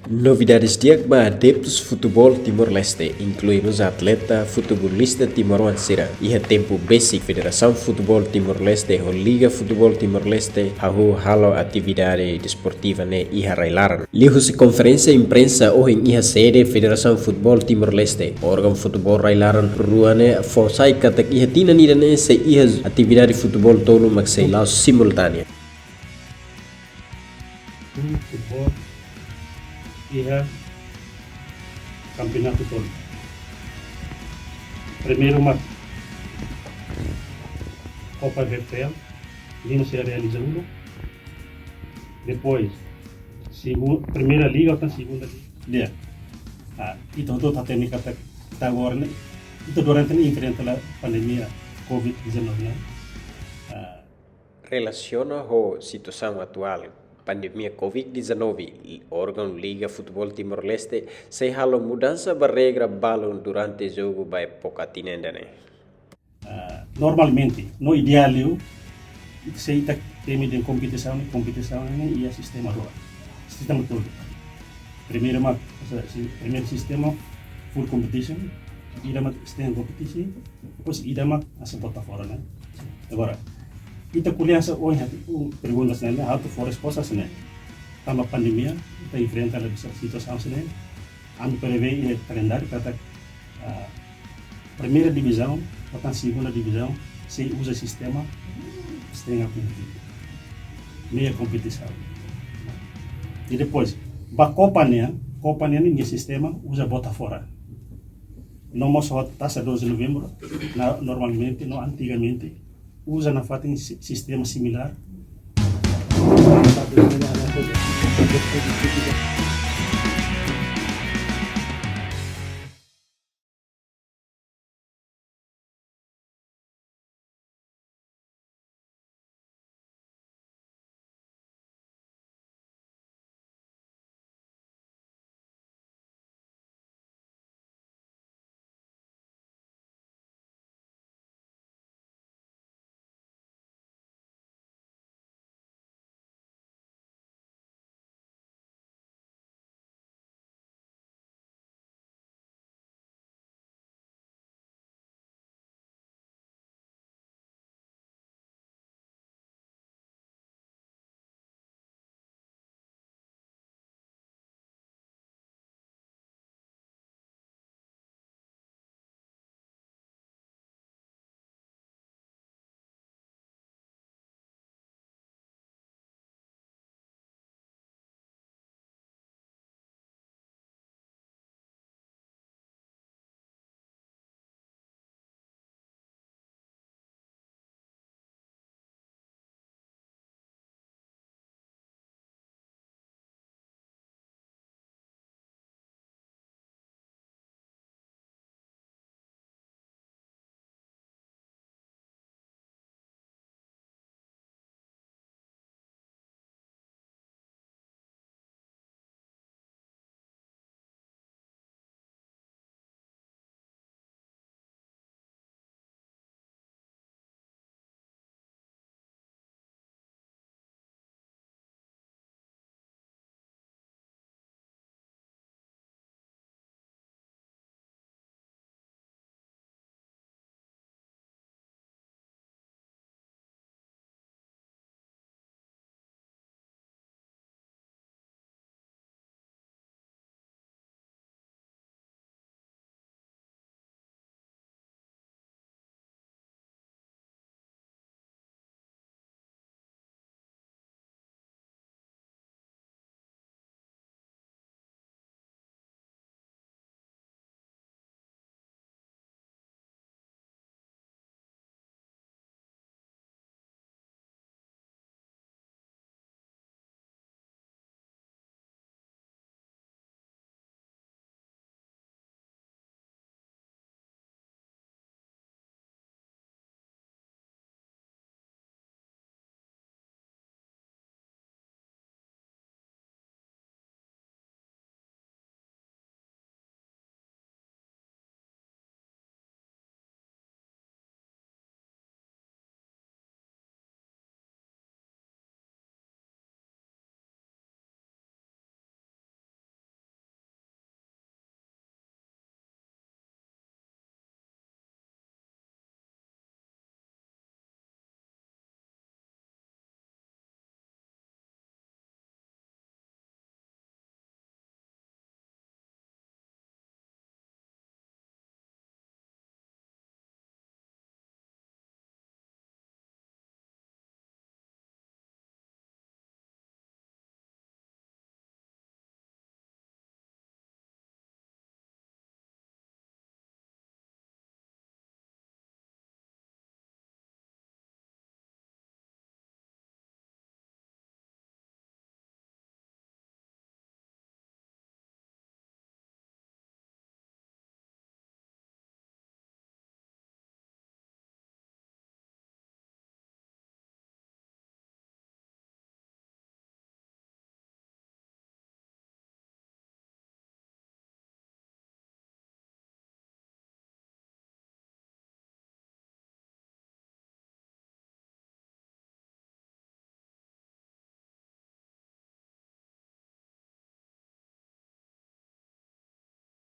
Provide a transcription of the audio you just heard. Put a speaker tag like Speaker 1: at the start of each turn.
Speaker 1: Novidades de adeptos futebol Timor-Leste, incluímos a atleta futebolista timorense. E a tempo basic Federação Futebol Timor-Leste ou Liga Futebol Timor-Leste hahu halo atividade desportiva ne iha railaran. Lihu se conferência imprensa ou em iha sede Federação Futebol Timor-Leste, órgão futebol railaran ruane forsai katak iha tina nidane se iha atividade futebol tolu maksei laos simultânea.
Speaker 2: Futebol iha campeonato todo. Primeiro uma Copa VFL, não se realizando. Depois, primeira liga ou segunda liga. Itu tuh teknik kata agora, né? Itu durante ini enfrenta a pandemia COVID-19, né?
Speaker 1: Relaciona a situação atual, pandemia COVID-19, órgão Liga Futebol Timor-Leste, se halo mudança da regra balon durante o jogo by pokatinenda, né?
Speaker 2: Normalmente, no ideal se está temi de competição né, e sistema todo. Primeiro sistema full competition, ida uma stand competition, depois ida uma asa bota fora, né? Agora, kita kuliah hoje perguntas né, how to for respostas né? Tama pandemia, kita enfrenta a situação né? Ando prevê o calendário kata primeira divisão, até segunda divisão, se usa sistema estrenga competitivo, meia competição. E depois, a Copa nem sistema usa bota fora. Não mostra a taxa 12 de novembro, normalmente, não antigamente, usa na fato sistema similar.